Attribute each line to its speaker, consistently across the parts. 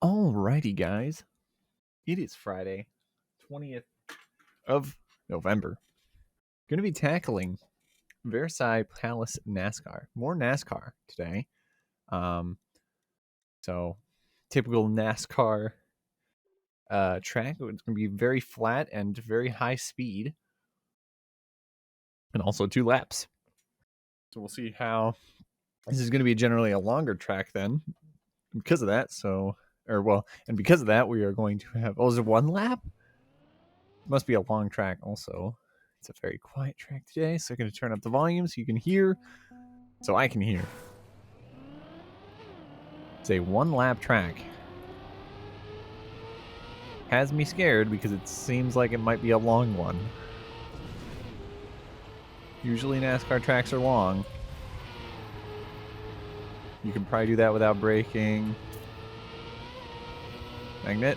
Speaker 1: Alrighty, guys. It is Friday, 20th of November. Going to be tackling Versailles Palace NASCAR. More NASCAR today. So, typical NASCAR track. It's going to be very flat and very high speed. And also 2 laps. So, we'll see how... This is going to be generally a longer track then. Because of that, because of that, we are going to have... Oh, is it 1 lap? It must be a long track also. It's a very quiet track today, so I'm going to turn up the volume so you can hear, so I can hear. It's a 1-lap track. Has me scared because it seems like it might be a long one. Usually NASCAR tracks are long. You can probably do that without braking. Magnet.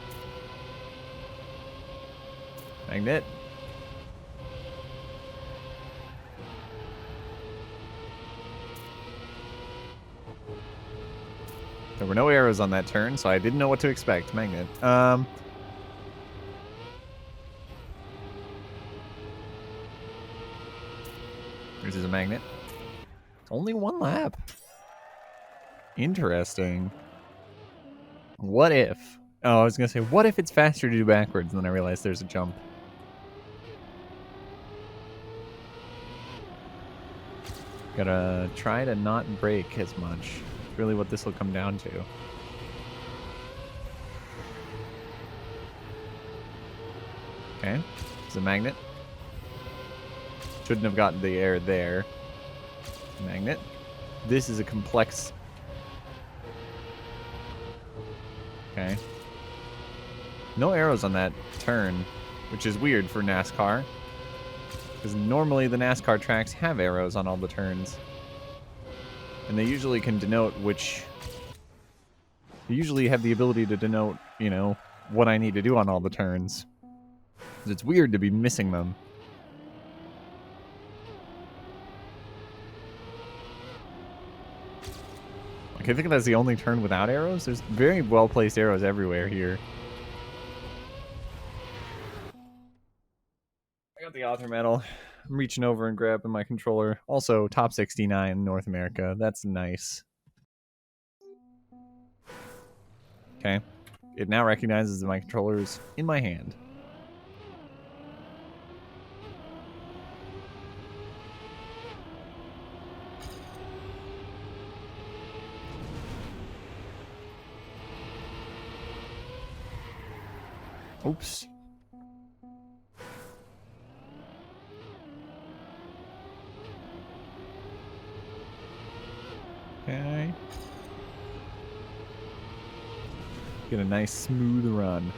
Speaker 1: Magnet. There were no arrows on that turn, so I didn't know what to expect. Magnet. This is a magnet. Only 1 lap. Interesting. What if... Oh, I was going to say, what if it's faster to do backwards? And then I realized there's a jump. Gotta try to not brake as much. It's really what this will come down to. Okay. It's a magnet. Shouldn't have gotten the air there. Magnet. This is a complex... Okay. No arrows on that turn, which is weird for NASCAR. Because normally the NASCAR tracks have arrows on all the turns. And they usually can denote which... They usually have the ability to denote, you know, what I need to do on all the turns. It's weird to be missing them. Okay, I think that's the only turn without arrows. There's very well-placed arrows everywhere here. I got the author medal. I'm reaching over and grabbing my controller. Also, top 69 North America. That's nice. Okay. It now recognizes that my controller is in my hand. Oops. Okay. Get a nice smooth run.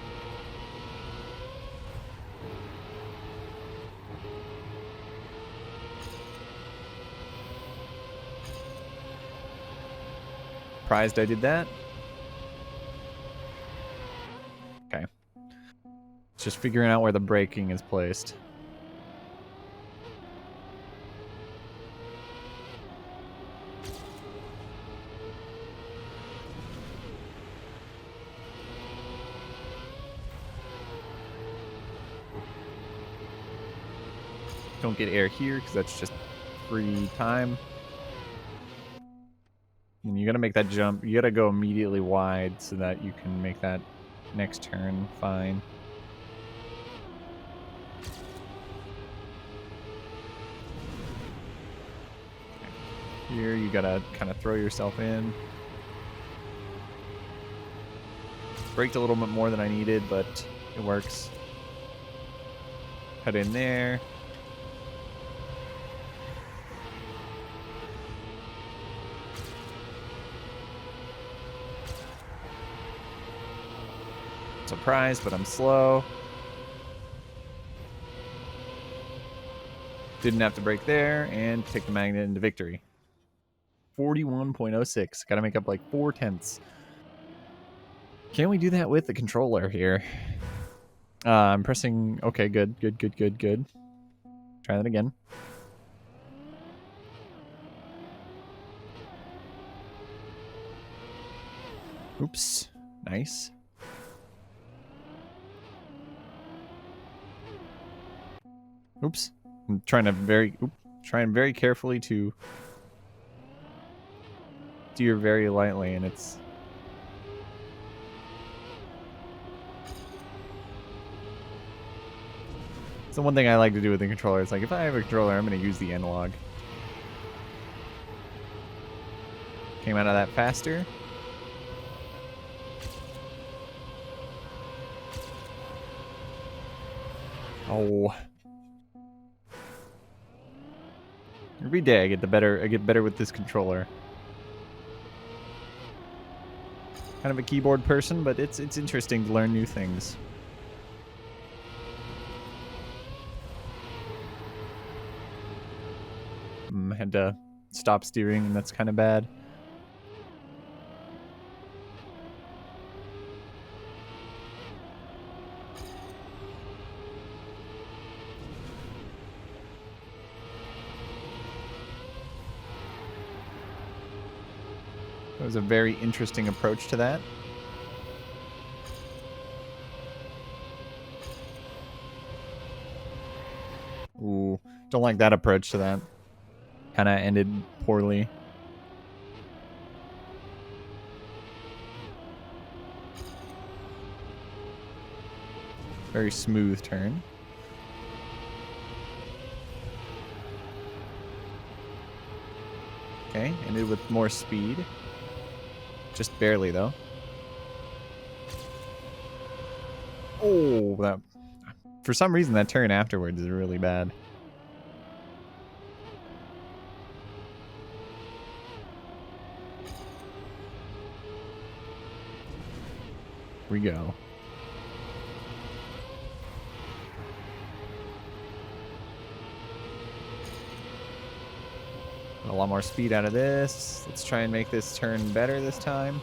Speaker 1: Surprised I did that. Okay. It's just figuring out where the braking is placed. Don't get air here because that's just free time. And you gotta make that jump. You gotta go immediately wide so that you can make that next turn fine. Here you gotta kind of throw yourself in. Braked a little bit more than I needed, but it works. Cut in there. Surprised, but I'm slow. Didn't have to brake there, and take the magnet into victory. 41.06. Gotta make up like 4/10. Can we do that with the controller here? I'm pressing... Okay, good. Try that again. Oops. Nice. Oops. I'm trying very carefully to steer very lightly, and it's... the one thing I like to do with the controller. It's like, if I have a controller, I'm going to use the analog. Came out of that faster. Oh. Every day I get better with this controller. Kind of a keyboard person, but it's interesting to learn new things. Had to stop steering, and that's kind of bad. It was a very interesting approach to that. Ooh, don't like that approach to that. Kind of ended poorly. Very smooth turn. Okay, ended with more speed. Just barely, though. Oh, that... For some reason, that turn afterwards is really bad. Here we go. A lot more speed out of this. Let's try and make this turn better this time.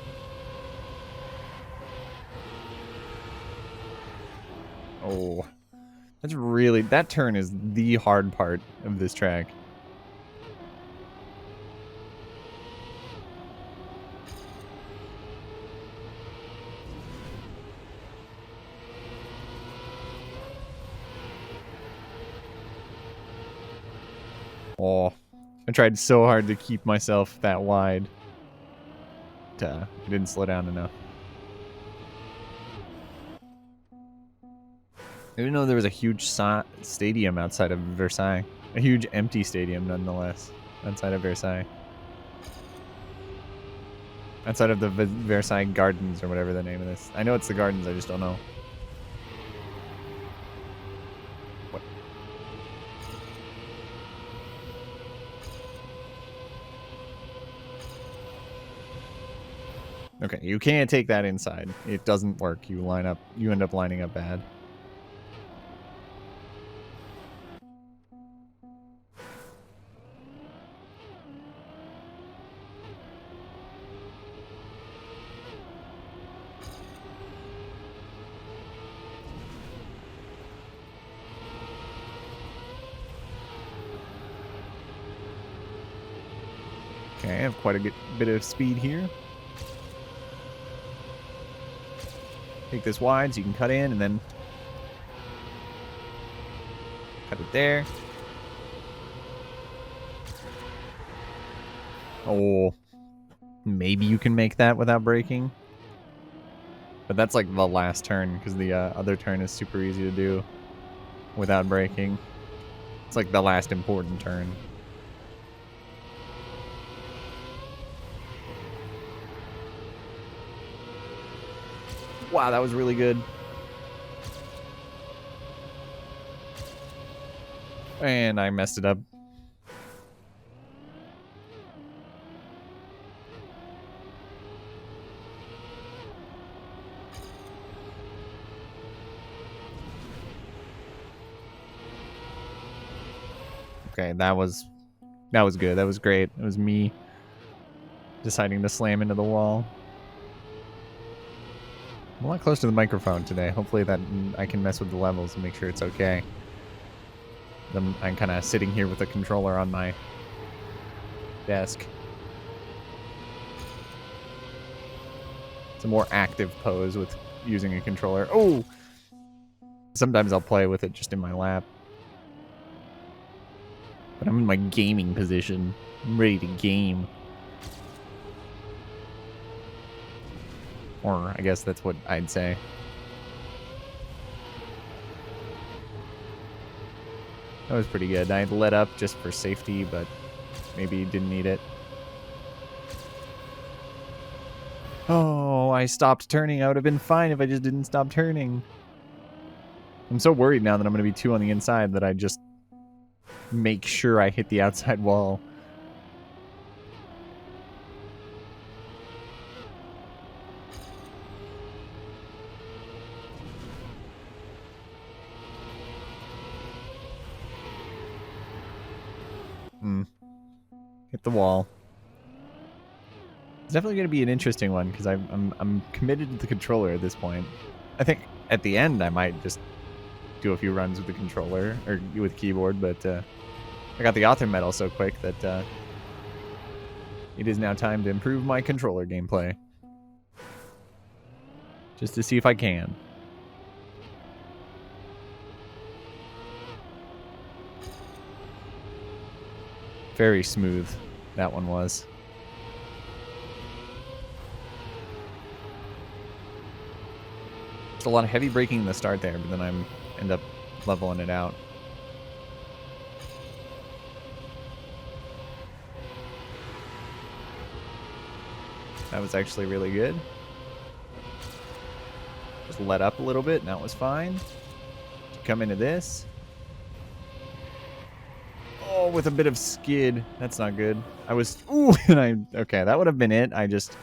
Speaker 1: Oh, that's really... That turn is the hard part of this track. Oh, I tried so hard to keep myself that wide. I didn't slow down enough. I didn't know there was a huge stadium outside of Versailles. A huge empty stadium, nonetheless, outside of Versailles. Outside of the Versailles Gardens, or whatever the name of this. I know it's the Gardens, I just don't know. What? Okay, you can't take that inside. It doesn't work. You end up lining up bad. Okay, I have quite a good bit of speed here. Take this wide so you can cut in and then cut it there. Oh, maybe you can make that without braking. But that's like the last turn, because the other turn is super easy to do without braking. It's like the last important turn. Wow, that was really good. And I messed it up. Okay, that was good. That was great. It was me deciding to slam into the wall. I'm a lot closer to the microphone today. Hopefully that I can mess with the levels and make sure it's okay. I'm kind of sitting here with the controller on my desk. It's a more active pose with using a controller. Oh! Sometimes I'll play with it just in my lap. But I'm in my gaming position. I'm ready to game. Or I guess that's what I'd say. That was pretty good. I let up just for safety, but maybe didn't need it. Oh, I stopped turning. I would have been fine if I just didn't stop turning. I'm so worried now that I'm going to be 2 on the inside that I just make sure I hit the outside wall. Hit the wall. It's definitely going to be an interesting one because I'm committed to the controller at this point. I think at the end I might just do a few runs with the controller or with keyboard, but I got the author medal so quick that it is now time to improve my controller gameplay. Just to see if I can. Very smooth, that one was. It's a lot of heavy braking in the start there, but then I end up leveling it out. That was actually really good. Just let up a little bit, and that was fine. Come into this. Oh, with a bit of skid. That's not good. I was... Ooh, and okay, that would have been it. I just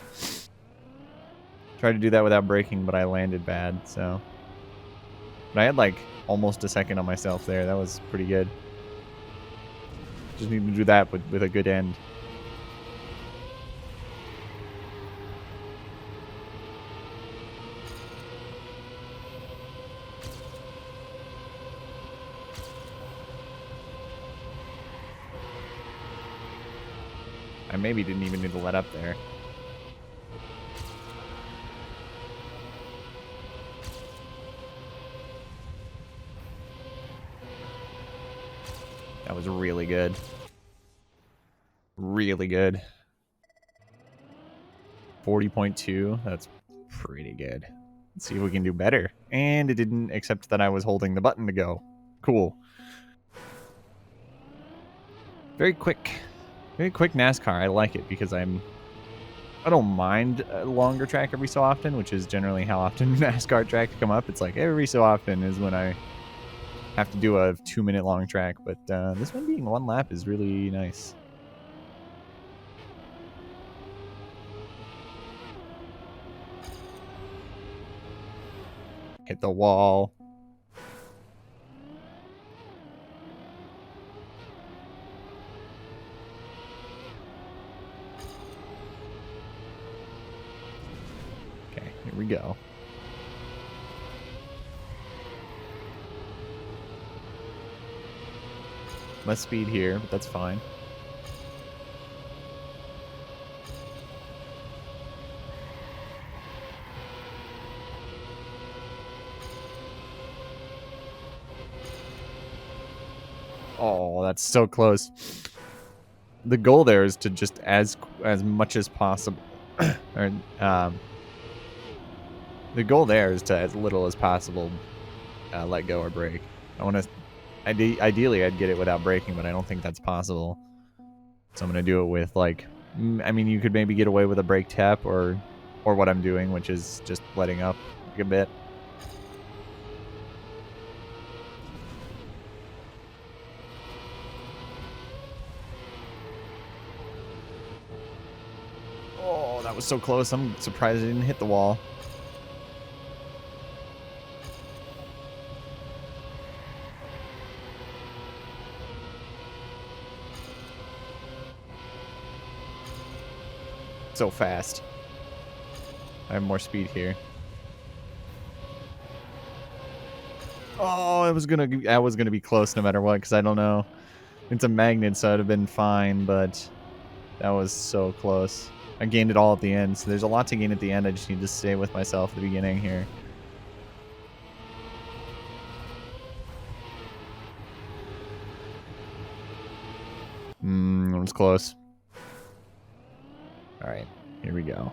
Speaker 1: tried to do that without braking, but I landed bad, so... But I had, like, almost a second on myself there. That was pretty good. Just need to do that with a good end. I maybe didn't even need to let up there. That was really good. Really good. 40.2. That's pretty good. Let's see if we can do better. And it didn't accept that I was holding the button to go. Cool. Very quick. Very quick NASCAR. I like it because I don't mind a longer track every so often, which is generally how often NASCAR tracks come up. It's like every so often is when I have to do a 2-minute long track, but this one being 1 lap is really nice. Hit the wall. Okay, here we go. Less speed here, but that's fine. Oh, that's so close. The goal there is to just as much as possible, or the goal there is to as little as possible let go or brake. I want to. Ideally, I'd get it without braking, but I don't think that's possible. So I'm gonna do it with like. I mean, you could maybe get away with a brake tap or what I'm doing, which is just letting up a bit. Oh, that was so close. I'm surprised I didn't hit the wall. So fast. I have more speed here. Oh, that was gonna be close no matter what, because I don't know. It's a magnet, so it'd have been fine, but that was so close. I gained it all at the end, so there's a lot to gain at the end. I just need to stay with myself at the beginning here. was close. All right, here we go.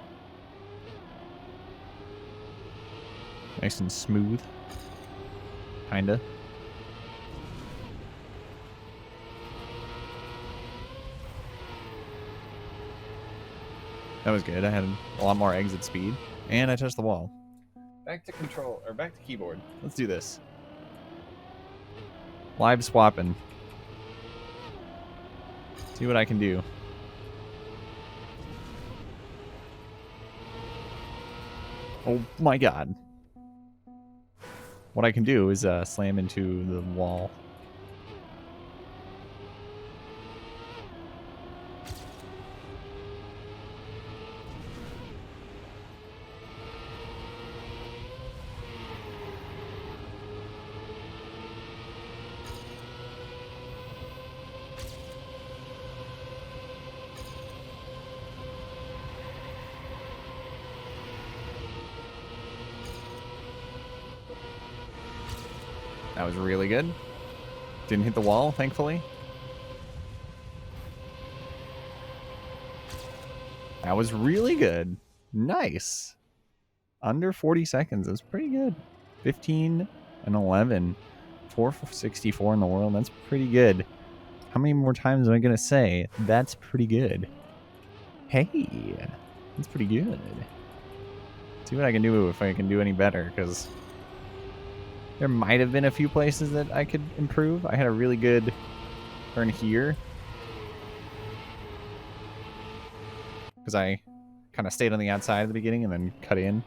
Speaker 1: Nice and smooth. Kinda. That was good. I had a lot more exit speed. And I touched the wall. Back to control, or back to keyboard. Let's do this. Live swapping. See what I can do. Oh my god. What I can do is slam into the wall. That was really good. Didn't hit the wall, thankfully. That was really good. Nice. Under 40 seconds. That's pretty good. 15 and 11. 4 for 64 in the world. That's pretty good. How many more times am I going to say that's pretty good? Hey, that's pretty good. See what I can do if I can do any better, because there might have been a few places that I could improve. I had a really good turn here, because I kind of stayed on the outside at the beginning and then cut in.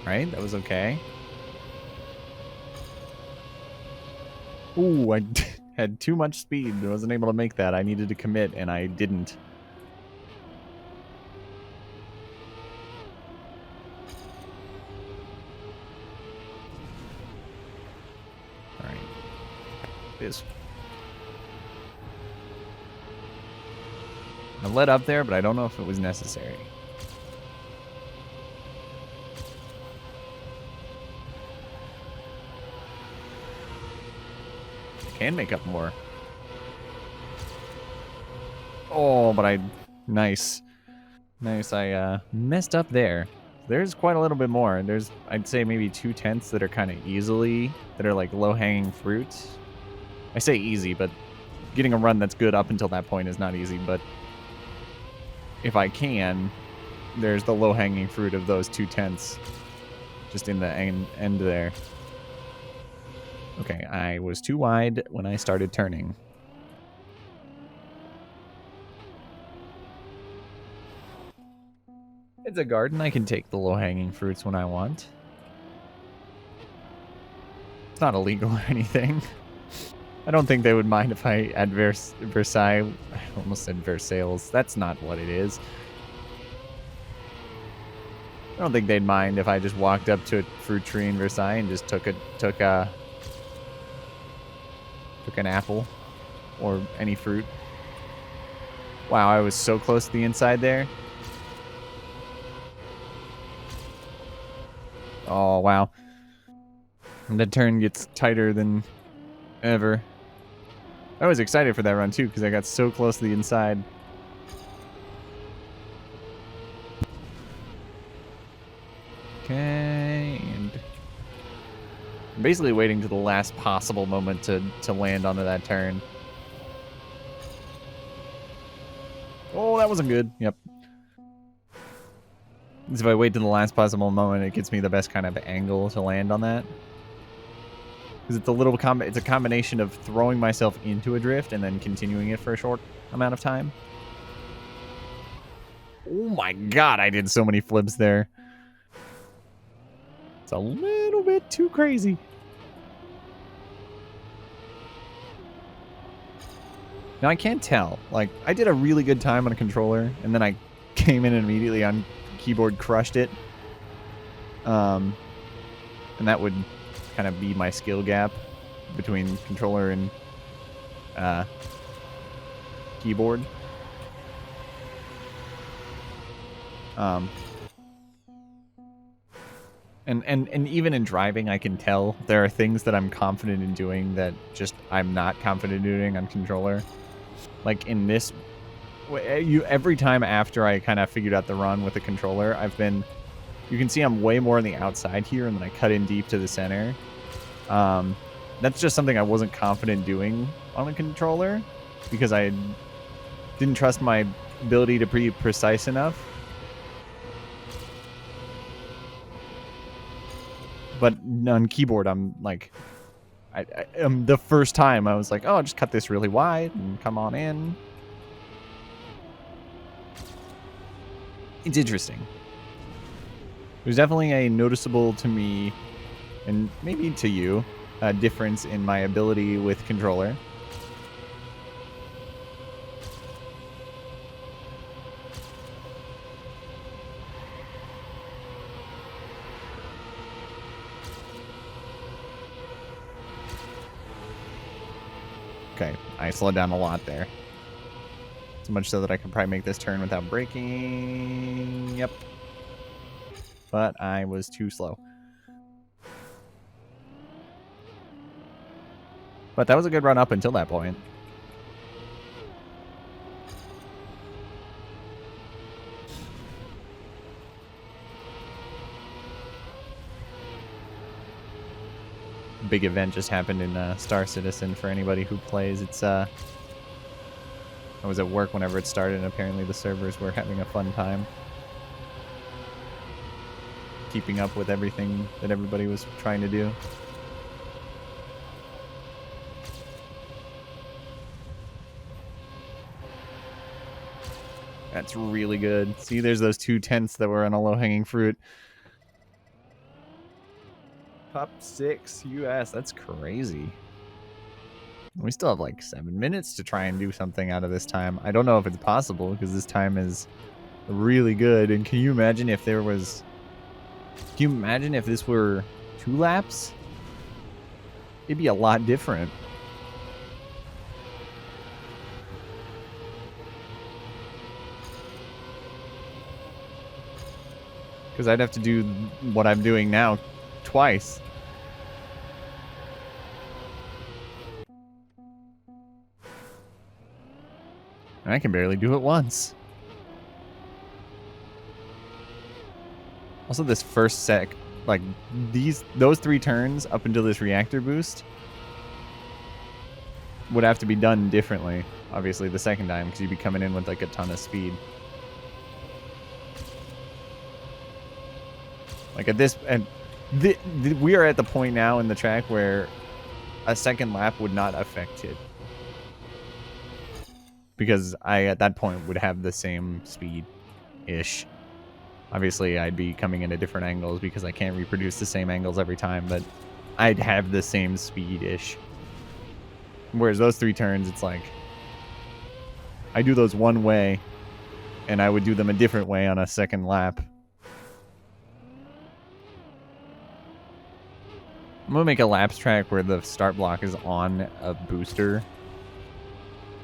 Speaker 1: Right, that was okay. Ooh, I had too much speed. I wasn't able to make that. I needed to commit, and I didn't. All right. This. I let up there, but I don't know if it was necessary. Can make up more. Oh, but nice. Nice, I messed up there. There's quite a little bit more. There's, I'd say maybe 2/10 that are kind of easily, that are like low-hanging fruit. I say easy, but getting a run that's good up until that point is not easy, but if I can, there's the low-hanging fruit of those 2/10 just in the end there. Okay, I was too wide when I started turning. It's a garden. I can take the low-hanging fruits when I want. It's not illegal or anything. I don't think they would mind if I at Versailles... I almost said Versailles. That's not what it is. I don't think they'd mind if I just walked up to a fruit tree in Versailles and just took an apple or any fruit. Wow, I was so close to the inside there. Oh, wow. And the turn gets tighter than ever. I was excited for that run, too, because I got so close to the inside. Okay, and I'm basically waiting to the last possible moment to land onto that turn. Oh, that wasn't good. Yep. If I wait to the last possible moment, it gets me the best kind of angle to land on that. Because it's a little it's a combination of throwing myself into a drift and then continuing it for a short amount of time. Oh my god, I did so many flips there. It's a little bit too crazy. Now I can't tell. Like, I did a really good time on a controller, and then I came in and immediately on keyboard crushed it. And that would kind of be my skill gap between controller and keyboard. And even in driving, I can tell there are things that I'm confident in doing that just I'm not confident in doing on controller. Like in this, every time after I kind of figured out the run with the controller, you can see I'm way more on the outside here, and then I cut in deep to the center. That's just something I wasn't confident doing on a controller because I didn't trust my ability to be precise enough. But on keyboard, I'm like, the first time I was like, oh, I'll just cut this really wide and come on in. It's interesting. There's definitely a noticeable to me, and maybe to you, difference in my ability with controller. Okay, I slowed down a lot there. So much so that I could probably make this turn without braking. Yep. But I was too slow. But that was a good run up until that point. Big event just happened in Star Citizen for anybody who plays. It's I was at work whenever it started, and apparently the servers were having a fun time keeping up with everything that everybody was trying to do. That's really good. See, there's those 2 tenths that were on a low-hanging fruit. Top 6 US. That's crazy. We still have like 7 minutes to try and do something out of this time. I don't know if it's possible because this time is really good. And can you imagine if there was... Can you imagine if this were 2 laps? It'd be a lot different. Because I'd have to do what I'm doing now twice. And I can barely do it once. Also, this first sec, like those 3 turns up until this reactor boost would have to be done differently. Obviously, the second time because you'd be coming in with like a ton of speed. Like at this, and we are at the point now in the track where a second lap would not affect it. Because I, at that point, would have the same speed-ish. Obviously, I'd be coming in at different angles because I can't reproduce the same angles every time, but I'd have the same speed-ish. Whereas those 3 turns, it's like, I do those one way, and I would do them a different way on a second lap. I'm going to make a laps track where the start block is on a booster.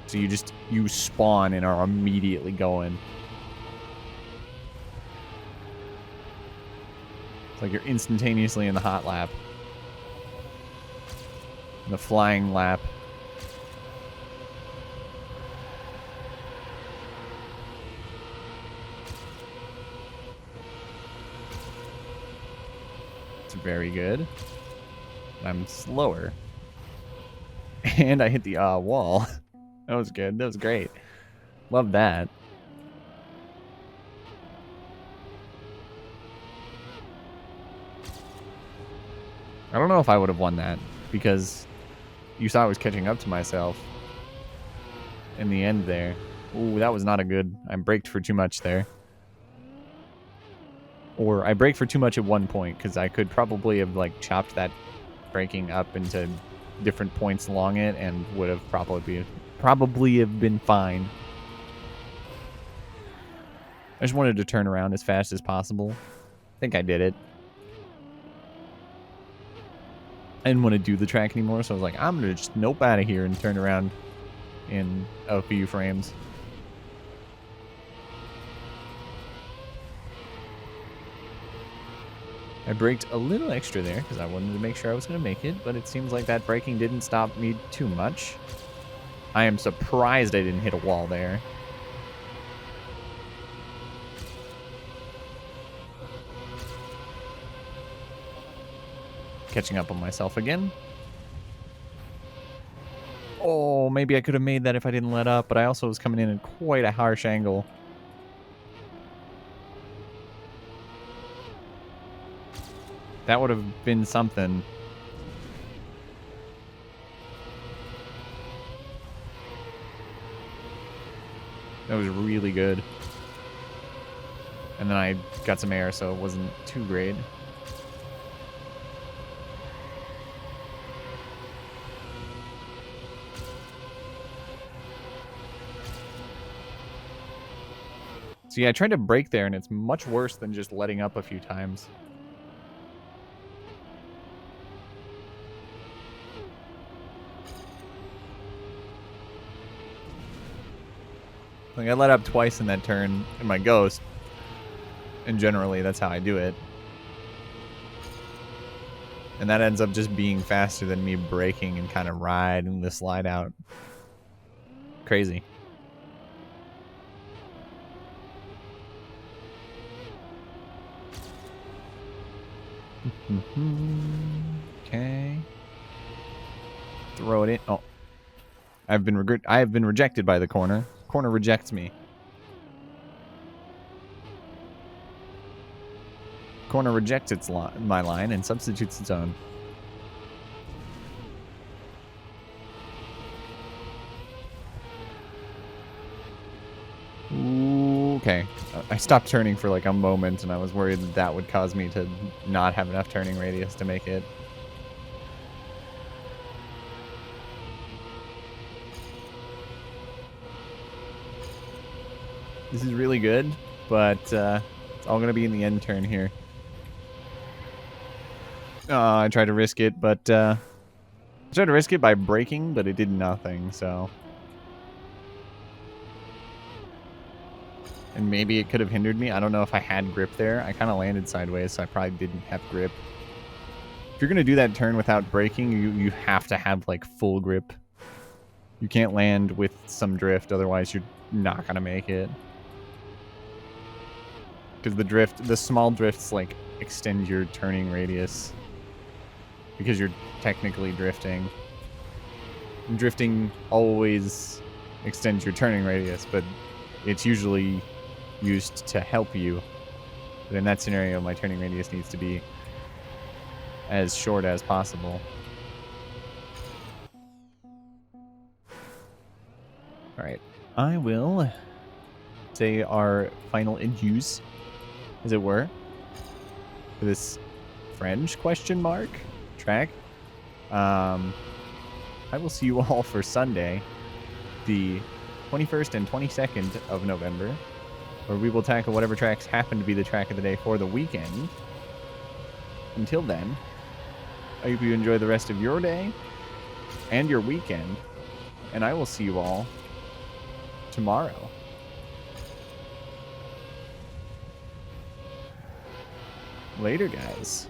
Speaker 1: So you spawn and are immediately going. It's like you're instantaneously in the hot lap. The flying lap. It's very good. I'm slower. And I hit the wall. That was good. That was great. Love that. I don't know if I would have won that because you saw I was catching up to myself in the end there. Ooh, that was not a good... I braked for too much there. Or I braked for too much at one point because I could probably have like chopped that braking up into different points along it and would have probably have been fine. I just wanted to turn around as fast as possible. I think I did it. I didn't want to do the track anymore, so I was like, I'm going to just nope out of here and turn around in a few frames. I braked a little extra there because I wanted to make sure I was going to make it, but it seems like that braking didn't stop me too much. I am surprised I didn't hit a wall there. Catching up on myself again. Oh, maybe I could have made that if I didn't let up, but I also was coming in at quite a harsh angle. That would have been something. That was really good. And then I got some air, so it wasn't too great. So yeah, I tried to brake there, and it's much worse than just letting up a few times. Like, I let up twice in that turn in my Ghost, and generally that's how I do it. And that ends up just being faster than me braking and kind of riding the slide out. Crazy. Okay. Throw it in. Oh. I have been rejected by the corner. Corner rejects me. Corner rejects my line and substitutes its own. Okay. I stopped turning for like a moment, and I was worried that that would cause me to not have enough turning radius to make it. This is really good, but it's all going to be in the end turn here. I tried to risk it, but I tried to risk it by braking, but it did nothing, so. And maybe it could have hindered me. I don't know if I had grip there. I kind of landed sideways, so I probably didn't have grip. If you're going to do that turn without braking, you have to have, like, full grip. You can't land with some drift, otherwise you're not going to make it. Because the small drifts, like, extend your turning radius. Because you're technically drifting. And drifting always extends your turning radius, but it's usually used to help you. But in that scenario, my turning radius needs to be as short as possible. Alright, I will say our final adieus, as it were, for this French question mark track. I will see you all for Sunday, the 21st and 22nd of November, where we will tackle whatever tracks happen to be the track of the day for the weekend. Until then, I hope you enjoy the rest of your day and your weekend, and I will see you all tomorrow. Later, guys.